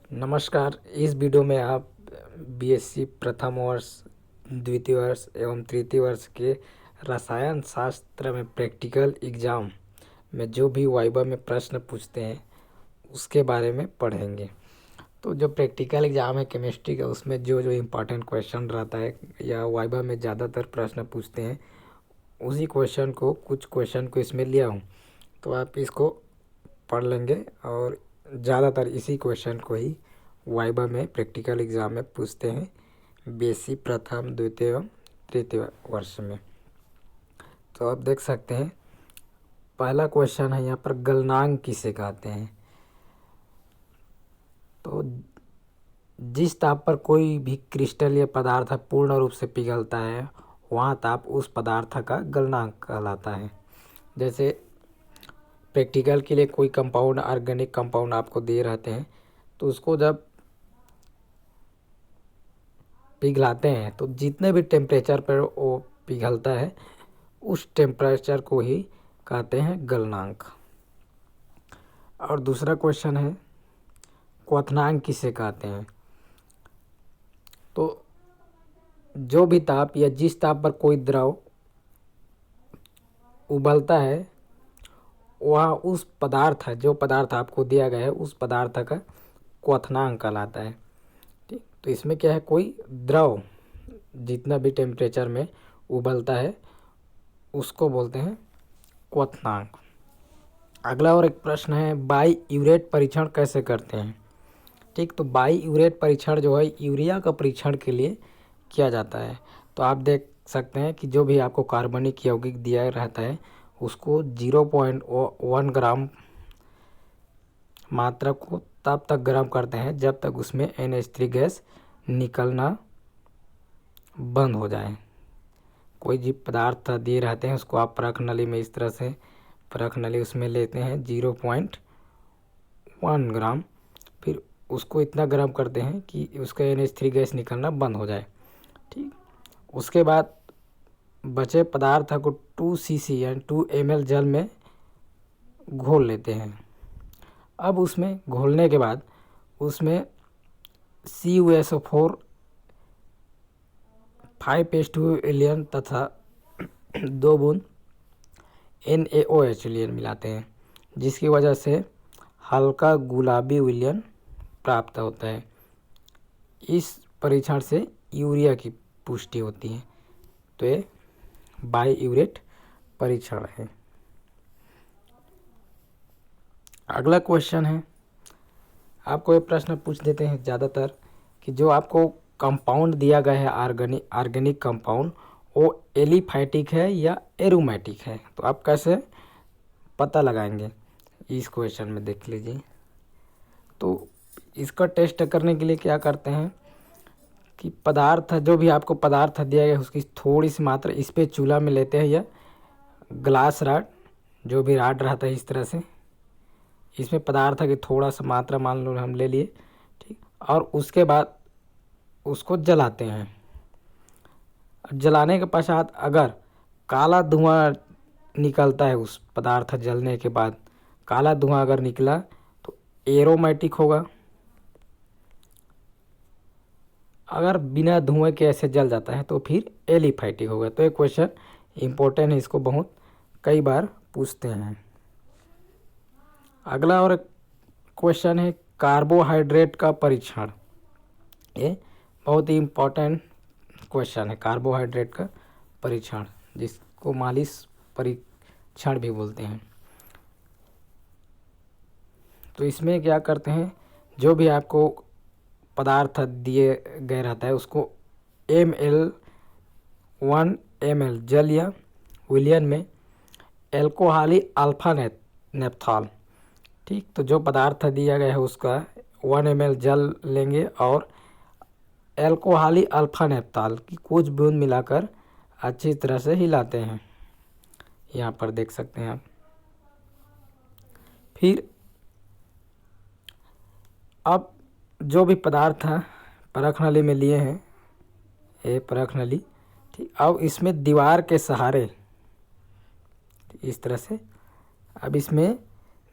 नमस्कार। इस वीडियो में आप बीएससी प्रथम वर्ष, द्वितीय वर्ष एवं तृतीय वर्ष के रसायन शास्त्र में प्रैक्टिकल एग्जाम में जो भी वाइवा में प्रश्न पूछते हैं उसके बारे में पढ़ेंगे। तो जो प्रैक्टिकल एग्जाम है केमिस्ट्री का, उसमें जो जो इम्पोर्टेंट क्वेश्चन रहता है या वाइवा में ज़्यादातर प्रश्न पूछते हैं उसी क्वेश्चन को, कुछ क्वेश्चन को इसमें लिया हूँ। तो आप इसको पढ़ लेंगे और ज़्यादातर इसी क्वेश्चन को ही वाइवा में प्रैक्टिकल एग्ज़ाम में पूछते हैं बीएससी प्रथम, द्वितीय एवं तृतीय वर्ष में। तो आप देख सकते हैं पहला क्वेश्चन है यहाँ पर, गलनांक किसे कहते हैं। तो जिस ताप पर कोई भी क्रिस्टल या पदार्थ पूर्ण रूप से पिघलता है वहाँ ताप उस पदार्थ का गलनांक कहलाता है। जैसे प्रैक्टिकल के लिए कोई कंपाउंड, ऑर्गेनिक कंपाउंड आपको दे रहते हैं तो उसको जब पिघलाते हैं तो जितने भी टेम्परेचर पर वो पिघलता है उस टेम्परेचर को ही कहते हैं गलनांक। और दूसरा क्वेश्चन है, क्वथनांक किसे कहते हैं। तो जो भी ताप या जिस ताप पर कोई द्रव उबलता है वह उस पदार्थ है, जो पदार्थ आपको दिया गया है उस पदार्थ का क्वथनांक कहलाता है। ठीक, तो इसमें क्या है, कोई द्रव जितना भी टेम्परेचर में उबलता है उसको बोलते हैं क्वथनांक। अगला और एक प्रश्न है, बाई यूरेट परीक्षण कैसे करते हैं। ठीक, तो बाई यूरेट परीक्षण जो है यूरिया का परीक्षण के लिए किया जाता है। तो आप देख सकते हैं कि जो भी आपको कार्बनिक यौगिक दिया रहता है उसको 0.1 ग्राम मात्रा को तब तक गर्म करते हैं जब तक उसमें NH3 गैस निकलना बंद हो जाए। कोई भी पदार्थ दिए रहते हैं उसको आप परख नली में, इस तरह से परख नली उसमें लेते हैं 0.1 ग्राम, फिर उसको इतना गर्म करते हैं कि उसका NH3 गैस निकलना बंद हो जाए। ठीक, उसके बाद बचे पदार्थ को 2 cc यानी 2 ml जल में घोल लेते हैं। अब उसमें घोलने के बाद उसमें CuSO4 5H2O विलयन तथा 2 बूंद NaOH विलयन मिलाते हैं, जिसकी वजह से हल्का गुलाबी विलयन प्राप्त होता है। इस परीक्षण से यूरिया की पुष्टि होती है। तो ये बाई यूरेट परीक्षण है। अगला क्वेश्चन है, आपको ये प्रश्न पूछ देते हैं ज़्यादातर कि जो आपको कंपाउंड दिया गया है ऑर्गेनिक कंपाउंड, वो एलिफैटिक है या एरोमेटिक है। तो आप कैसे पता लगाएंगे, इस क्वेश्चन में देख लीजिए। तो इसका टेस्ट करने के लिए क्या करते हैं कि पदार्थ, जो भी आपको पदार्थ दिया गया उसकी थोड़ी सी मात्रा इस पे चूल्हा में लेते हैं या ग्लास राड, जो भी राड रहता है इस तरह से, इसमें पदार्थ की थोड़ा सा मात्रा मान लो हम ले लिए। ठीक, और उसके बाद उसको जलाते हैं। जलाने के पश्चात अगर काला धुआं निकलता है, उस पदार्थ जलने के बाद काला धुआं अगर निकला तो एरोमेटिक होगा। अगर बिना धुएं के ऐसे जल जाता है तो फिर एलिफैटिक होगा। तो ये क्वेश्चन इम्पोर्टेंट है, इसको बहुत कई बार पूछते हैं। अगला और क्वेश्चन है, कार्बोहाइड्रेट का परीक्षण। ये बहुत ही इम्पोर्टेंट क्वेश्चन है, कार्बोहाइड्रेट का परीक्षण, जिसको मालिश परीक्षण भी बोलते हैं। तो इसमें क्या करते हैं, जो भी आपको पदार्थ दिए गए रहता है उसको 1 ml जल या विलयन में एल्कोहली अल्फा नेप्थॉल। ठीक, तो जो पदार्थ दिया गया है उसका 1 ml जल लेंगे और एल्कोहली अल्फा नेप्थॉल की कुछ बूंद मिलाकर अच्छी तरह से हिलाते हैं। यहाँ पर देख सकते हैं आप। फिर अब जो भी पदार्थ है परख नली में लिए हैं, ये परख नली, ठीक, अब इसमें दीवार के सहारे इस तरह से, अब इसमें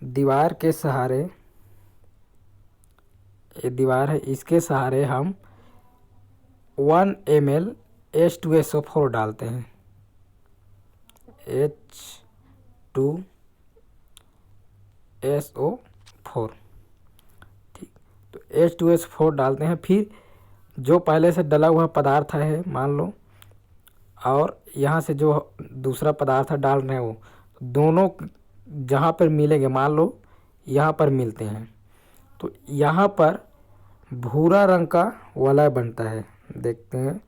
दीवार के सहारे ये दीवार है, इसके सहारे हम 1 ml H2SO4 डालते हैं। H2SO4, ठीक। तो H2SO4 डालते हैं, फिर जो पहले से डला हुआ पदार्थ है मान लो, और यहाँ से जो दूसरा पदार्थ डाल रहे हैं वो दोनों जहाँ पर मिलेंगे, मान लो यहाँ पर मिलते हैं, तो यहाँ पर भूरा रंग का वलय बनता है। देखते हैं,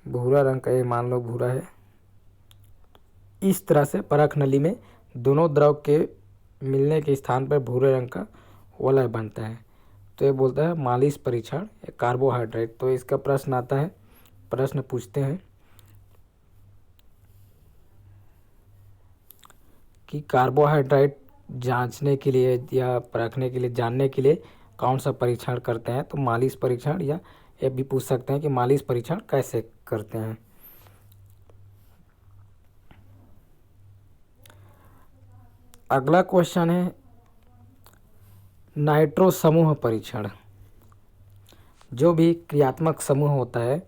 भूरा रंग का, ये मान लो भूरा है। इस तरह से परख नली में दोनों द्रव के मिलने के स्थान पर भूरे रंग का वलय बनता है। तो ये बोलता है मालिश परीक्षण कार्बोहाइड्रेट। तो इसका प्रश्न आता है, प्रश्न पूछते हैं कि कार्बोहाइड्रेट जांचने के लिए या परखने के लिए, जानने के लिए कौन सा परीक्षण करते हैं। तो मालिश परीक्षण, या ये भी पूछ सकते हैं कि मालिश परीक्षण कैसे करते हैं। अगला क्वेश्चन है नाइट्रो समूह परीक्षण। जो भी क्रियात्मक समूह होता है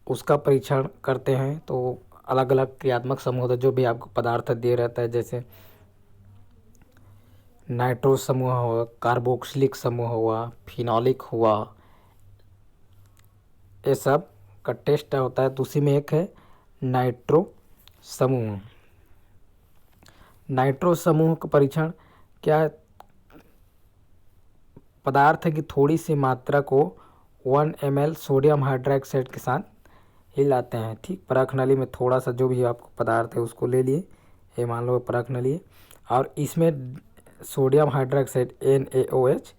उसका परीक्षण करते हैं। तो अलग अलग क्रियात्मक समूह होता है, जो भी आपको पदार्थ दिए रहता है, जैसे नाइट्रो समूह हुआ, कार्बोक्सिलिक समूह हुआ, फिनोलिक हुआ, ये सब का टेस्ट होता है। तो उसी में एक है नाइट्रो समूह। नाइट्रो समूह का परीक्षण क्या है? पदार्थ की थोड़ी सी मात्रा को 1 ml सोडियम हाइड्रोक्साइड के साथ हिलाते हैं, ठीक। परख नली में थोड़ा सा जो भी आपको पदार्थ है उसको ले लिए, ये मान लो परख नली है, और इसमें सोडियम हाइड्रोक्साइड NaOH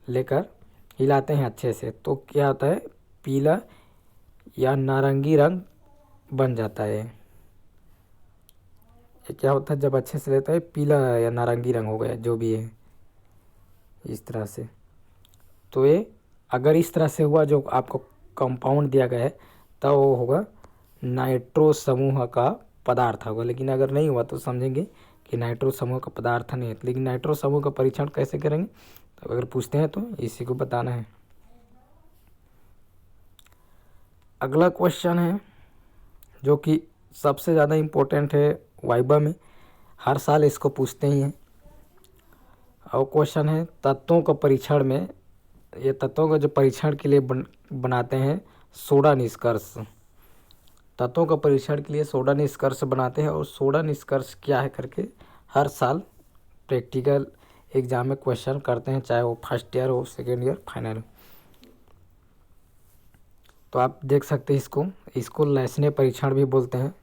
लेकर हिलाते हैं अच्छे से। तो क्या होता है, पीला या नारंगी रंग बन जाता है। ये क्या होता है, जब अच्छे से लेता है पीला या नारंगी रंग हो गया, जो भी है इस तरह से। तो ये अगर इस तरह से हुआ, जो आपको कंपाउंड दिया गया है, तब वो होगा नाइट्रो समूह का पदार्थ होगा। लेकिन अगर नहीं हुआ तो समझेंगे कि नाइट्रो समूह का पदार्थ नहीं है। लेकिन नाइट्रो समूह का परीक्षण कैसे करेंगे, तो अगर पूछते हैं तो इसी को बताना है। अगला क्वेश्चन है जो कि सबसे ज़्यादा इम्पोर्टेंट है वाइबा में, हर साल इसको पूछते ही हैं। और क्वेश्चन है तत्वों का परीक्षण में, ये तत्वों का जो परीक्षण के लिए बनाते हैं सोडा निष्कर्ष। तत्वों का परीक्षण के लिए सोडा निष्कर्ष बनाते हैं, और सोडा निष्कर्ष क्या है करके हर साल प्रैक्टिकल एग्जाम में क्वेश्चन करते हैं, चाहे वो फर्स्ट ईयर हो, सेकेंड ईयर, फाइनल हो। तो आप देख सकते हैं इसको लैसने परीक्षण भी बोलते हैं,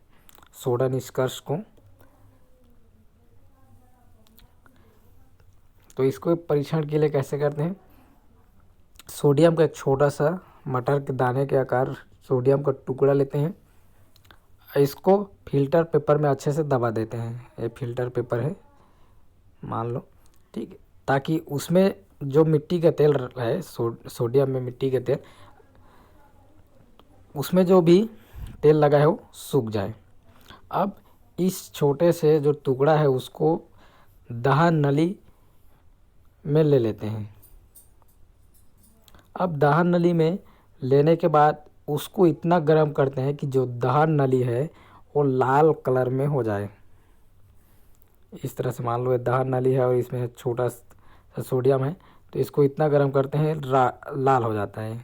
सोडा निष्कर्ष को। तो इसको परीक्षण के लिए कैसे करते हैं, सोडियम का एक छोटा सा मटर के दाने के आकार सोडियम का टुकड़ा लेते हैं, इसको फिल्टर पेपर में अच्छे से दबा देते हैं। ये फिल्टर पेपर है मान लो, ठीक है, ताकि उसमें जो मिट्टी का तेल है, सोडियम में मिट्टी का तेल, उसमें जो भी तेल लगा है वो सूख जाए। अब इस छोटे से जो टुकड़ा है उसको दहन नली में ले लेते हैं। अब दहन नली में लेने के बाद उसको इतना गर्म करते हैं कि जो दहन नली है वो लाल कलर में हो जाए। इस तरह से मान लो ये दहन नली है और इसमें छोटा सा सोडियम है, तो इसको इतना गर्म करते हैं लाल हो जाता है।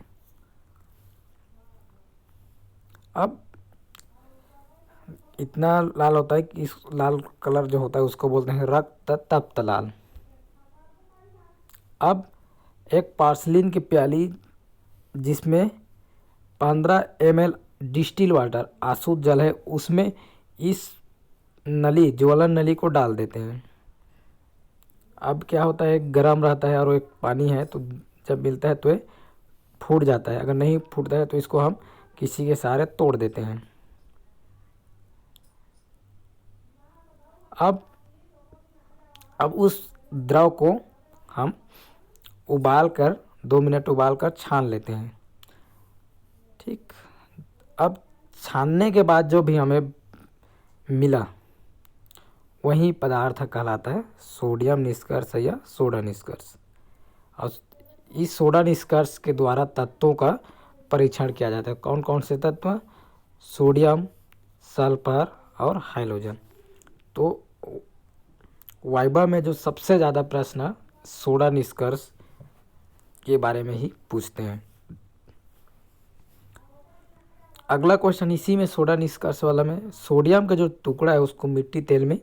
अब इतना लाल होता है कि इस लाल कलर जो होता है उसको बोलते हैं रक्त तप्त लाल। अब एक पार्सलिन की प्याली जिसमें 15 ml डिस्टिल वाटर आशुद्ध जल है, उसमें इस नली, ज्वलन नली को डाल देते हैं। अब क्या होता है, गर्म रहता है और एक पानी है, तो जब मिलता है तो ये फूट जाता है। अगर नहीं फूटता है तो इसको हम किसी के सहारे तोड़ देते हैं। अब उस द्रव को हम उबाल कर 2 मिनट उबाल कर छान लेते हैं, ठीक। अब छानने के बाद जो भी हमें मिला वही पदार्थ कहलाता है सोडियम निष्कर्ष या सोडा निष्कर्ष। और इस सोडा निष्कर्ष के द्वारा तत्वों का परीक्षण किया जाता है। कौन कौन से तत्व? सोडियम, सल्फर और हाइड्रोजन। तो वाइवा में जो सबसे ज़्यादा प्रश्न सोडा निष्कर्ष के बारे में ही पूछते हैं। अगला क्वेश्चन इसी में सोडा निष्कर्ष वाला में, सोडियम का जो टुकड़ा है उसको मिट्टी तेल में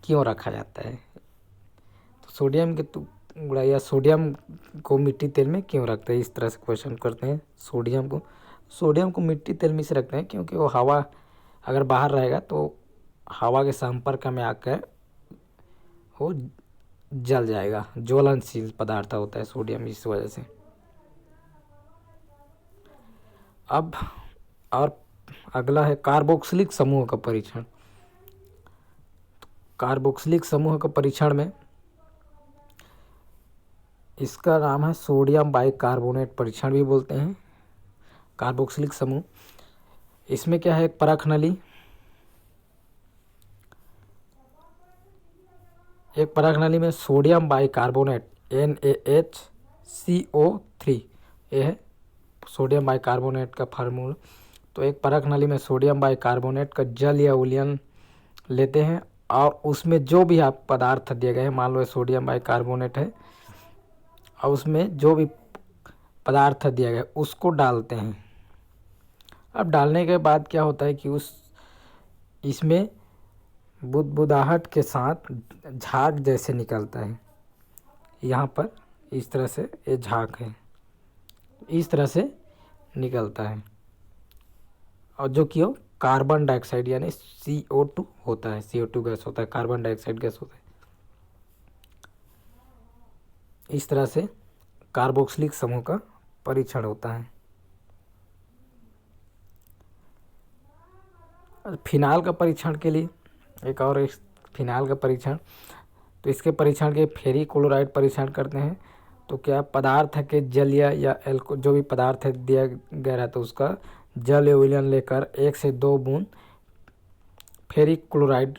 क्यों रखा जाता है? तो सोडियम के टुकड़ा या सोडियम को मिट्टी तेल में क्यों रखते हैं? इस तरह से क्वेश्चन करते हैं। सोडियम को मिट्टी तेल में से रखते हैं क्योंकि वो हवा अगर बाहर रहेगा तो हवा के संपर्क में आकर वो जल जाएगा। ज्वलनशील पदार्थ होता है सोडियम, इस वजह से। अब और अगला है कार्बोक्सिलिक समूह का परीक्षण। कार्बोक्सिलिक समूह का परीक्षण में इसका नाम है सोडियम बाइकार्बोनेट परीक्षण भी बोलते हैं। कार्बोक्सिलिक समूह, इसमें क्या है, एक परख नली, एक परख नली में सोडियम बाइकार्बोनेट NaHCO3, ये है सोडियम बाइकार्बोनेट का फार्मूला। तो एक परख नली में सोडियम बाइकार्बोनेट का जल या उलयन लेते हैं और उसमें जो भी आप पदार्थ दिए गए हैं, मान लो सोडियम बाइकार्बोनेट है, और उसमें जो भी पदार्थ दिया गया उसको डालते हैं। अब डालने के बाद क्या होता है कि इसमें बुदबुदाहट के साथ झाग जैसे निकलता है। यहाँ पर इस तरह से ये झाग है, इस तरह से निकलता है, और जो कि वो कार्बन डाइऑक्साइड यानी CO2 होता है। CO2 गैस होता है, कार्बन डाइऑक्साइड गैस होता है। इस तरह से कार्बोक्सिलिक समूह का परीक्षण होता है। फिनाल का परीक्षण के लिए एक फिनाल का परीक्षण, तो इसके परीक्षण के फेरी क्लोराइड परीक्षण करते हैं। तो क्या पदार्थ के जलीय या जो भी पदार्थ है दिया गया रहता है उसका जल या विलयन लेकर 1 से 2 बूंद फेरी क्लोराइड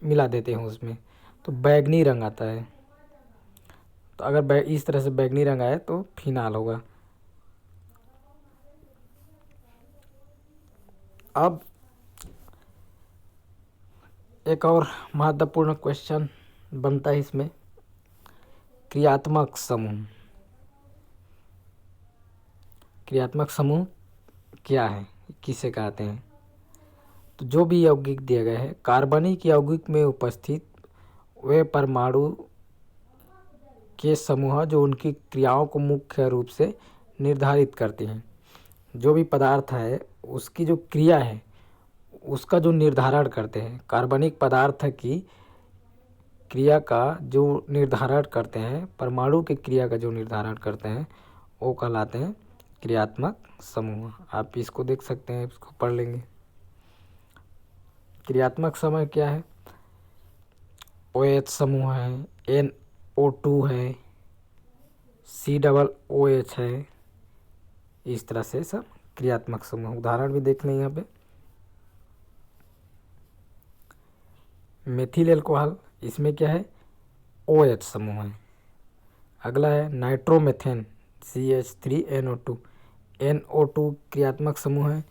मिला देते हैं उसमें, तो बैगनी रंग आता है। तो अगर इस तरह से बैगनी रंग आए तो फिनाल होगा। अब एक और महत्वपूर्ण क्वेश्चन बनता है इसमें, क्रियात्मक समूह। क्रियात्मक समूह क्या है, किसे कहते हैं? तो जो भी यौगिक दिए गए हैं, कार्बनिक यौगिक में उपस्थित वे परमाणु के समूह जो उनकी क्रियाओं को मुख्य रूप से निर्धारित करती हैं। जो भी पदार्थ है उसकी जो क्रिया है उसका जो निर्धारण करते हैं, कार्बनिक पदार्थ की क्रिया का जो निर्धारण करते हैं, परमाणु की क्रिया का जो निर्धारण करते हैं, वो कहलाते हैं क्रियात्मक समूह। आप इसको देख सकते हैं, इसको पढ़ लेंगे। क्रियात्मक समूह क्या है? OH समूह है, NO2 है, COOH है, इस तरह से सब क्रियात्मक समूह। उदाहरण भी देख लें यहाँ पे, मेथिल एल्कोहल, इसमें क्या है, OH समूह है। अगला है नाइट्रोमेथेन, CH3NO2, NO2 क्रियात्मक समूह है।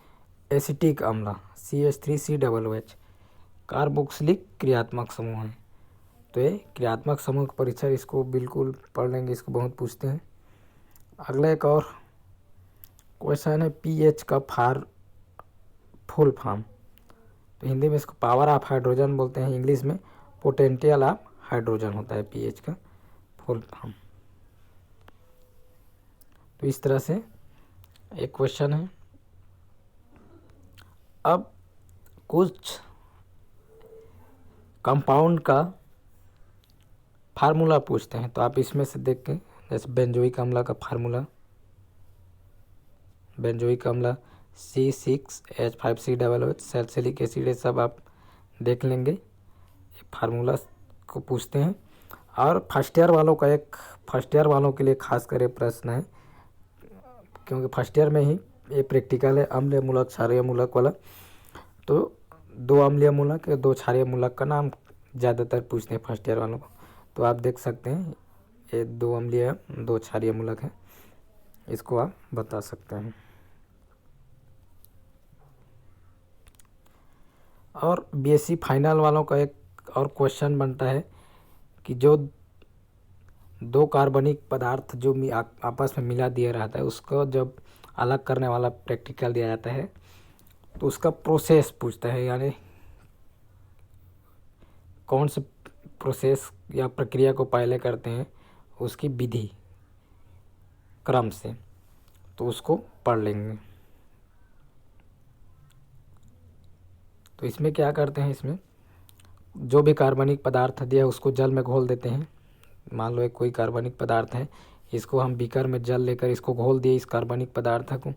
एसिटिक अम्ल, CH3COOH कार्बोक्सिलिक क्रियात्मक समूह है। तो ये क्रियात्मक समूह का परीक्षण, इसको बिल्कुल पढ़ लेंगे, इसको बहुत पूछते हैं। अगला एक और क्वेश्चन है pH का फुल फॉर्म। तो हिंदी में इसको पावर ऑफ हाइड्रोजन बोलते हैं, इंग्लिश में पोटेंशियल ऑफ हाइड्रोजन होता है pH का फुल फॉर्म। तो इस तरह से एक क्वेश्चन है। अब कुछ कंपाउंड का फार्मूला पूछते हैं, तो आप इसमें से देख के, जैसे बेंजोइक अम्ल का फार्मूला, बेंजोइक अम्ल C6H5COOH, सैलिसिलिक एसिड, ये सब आप देख लेंगे। फार्मूला को पूछते हैं। और फर्स्ट ईयर वालों के लिए खास कर प्रश्न है, क्योंकि फर्स्ट ईयर में ही ये प्रैक्टिकल है, अम्लीय मूलक क्षारीय मूलक वाला। तो 2 अम्लीय मूलक या 2 क्षारीय मूलक का नाम ज़्यादातर पूछते हैं फर्स्ट ईयर वालों को। तो आप देख सकते हैं ये 2 अम्लीय 2 क्षारीय मूलक है, इसको आप बता सकते हैं। और बीएससी फाइनल वालों का एक और क्वेश्चन बनता है कि जो 2 कार्बनिक पदार्थ जो आपस में मिला दिया रहता है उसको जब अलग करने वाला प्रैक्टिकल दिया जाता है तो उसका प्रोसेस पूछता है, यानी कौन से प्रोसेस या प्रक्रिया को पहले करते हैं, उसकी विधि क्रम से, तो उसको पढ़ लेंगे। तो इसमें क्या करते हैं, इसमें जो भी कार्बनिक पदार्थ दिया है उसको जल में घोल देते हैं। मान लो एक कोई कार्बनिक पदार्थ है, इसको हम बीकर में जल लेकर इसको घोल दिए इस कार्बनिक पदार्थ को।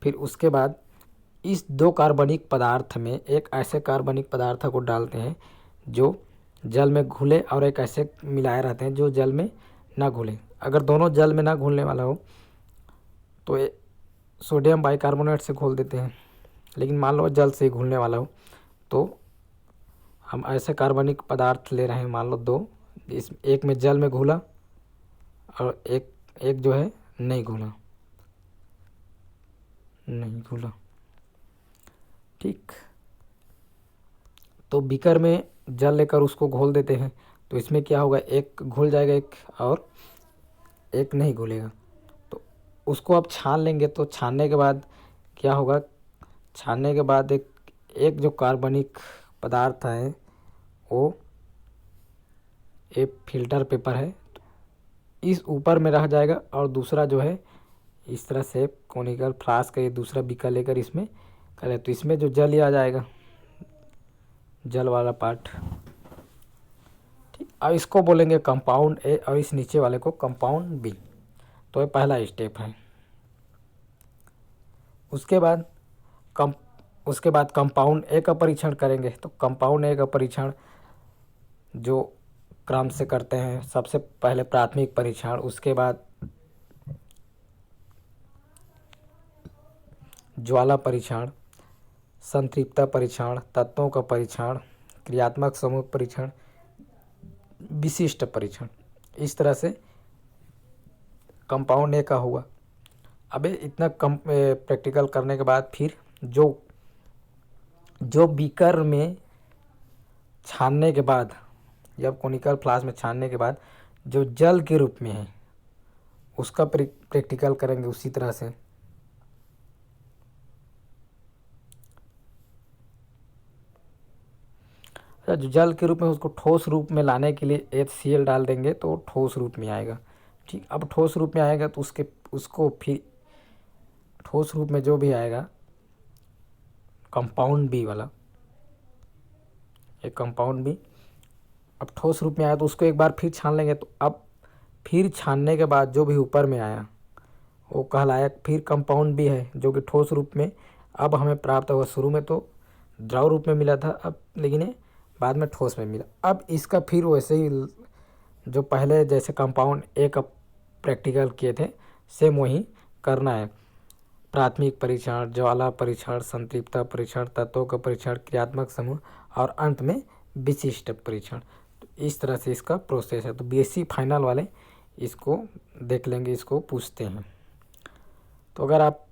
फिर उसके बाद इस 2 कार्बनिक पदार्थ में एक ऐसे कार्बनिक पदार्थ को डालते हैं जो जल में घुले और एक ऐसे मिलाए रहते हैं जो जल में ना घुले। अगर दोनों जल में ना घुलने वाला हो तो सोडियम बाइकार्बोनेट से घोल देते हैं, लेकिन मान लो जल से घुलने वाला हो तो हम ऐसे कार्बनिक पदार्थ ले रहे हैं, मान लो 2, इस एक में जल में घुला और एक जो है नहीं घुला, ठीक। तो बीकर में जल लेकर उसको घोल देते हैं, तो इसमें क्या होगा, एक घुल जाएगा एक और एक नहीं घुलेगा। तो उसको आप छान लेंगे, तो छानने के बाद क्या होगा, छानने के बाद एक जो कार्बनिक पदार्थ है वो एक फिल्टर पेपर है इस ऊपर में रह जाएगा, और दूसरा जो है इस तरह से कोनिकल फ्लास्क का ये दूसरा बीकर लेकर इसमें करें तो इसमें जो जल ही आ जाएगा, जल वाला पार्ट, ठीक। अब इसको बोलेंगे कंपाउंड ए और इस नीचे वाले को कंपाउंड बी। तो ये पहला स्टेप है। उसके बाद कंपाउंड ए का परीक्षण करेंगे। तो कंपाउंड ए का परीक्षण जो क्रम से करते हैं, सबसे पहले प्राथमिक परीक्षण, उसके बाद ज्वाला परीक्षण, संतृप्तता परीक्षण, तत्वों का परीक्षण, क्रियात्मक समूह परीक्षण, विशिष्ट परीक्षण। इस तरह से कंपाउंड ए का हुआ। अब इतना कम प्रैक्टिकल करने के बाद फिर जो बीकर में छानने के बाद, जब कोनिकल फ्लास्क में छानने के बाद जो जल के रूप में है उसका प्रैक्टिकल करेंगे उसी तरह से। जो जल के रूप में उसको ठोस रूप में लाने के लिए HCl डाल देंगे तो ठोस रूप में आएगा, ठीक। अब ठोस रूप में आएगा तो उसको फिर ठोस रूप में जो भी आएगा कंपाउंड बी वाला, एक कंपाउंड बी अब ठोस रूप में आया तो उसको एक बार फिर छान लेंगे। तो अब फिर छानने के बाद जो भी ऊपर में आया वो कहलाया फिर कंपाउंड बी है, जो कि ठोस रूप में अब हमें प्राप्त हुआ। शुरू में तो द्रव रूप में मिला था, अब लेकिन ये बाद में ठोस में मिला। अब इसका फिर वैसे ही जो पहले जैसे कंपाउंड ए का प्रैक्टिकल किए थे सेम वही करना है। प्राथमिक परीक्षण, ज्वाला परीक्षण, संतृप्तता परीक्षण, तत्वों का परीक्षण, क्रियात्मक समूह और अंत में विशिष्ट परीक्षण। तो इस तरह से इसका प्रोसेस है। तो बीएससी फाइनल वाले इसको देख लेंगे, इसको पूछते हैं। तो अगर आप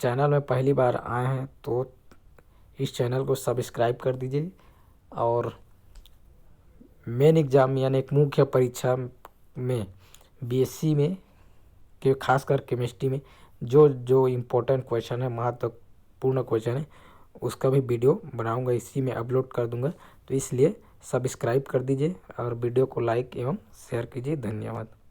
चैनल में पहली बार आए हैं तो इस चैनल को सब्सक्राइब कर दीजिए, और मेन एग्ज़ाम यानी एक मुख्य परीक्षा में बीएससी में के खासकर केमिस्ट्री में जो इम्पोर्टेंट क्वेश्चन है, महत्वपूर्ण क्वेश्चन है, उसका भी वीडियो बनाऊंगा, इसी में अपलोड कर दूंगा। तो इसलिए सब्सक्राइब कर दीजिए और वीडियो को लाइक एवं शेयर कीजिए। धन्यवाद।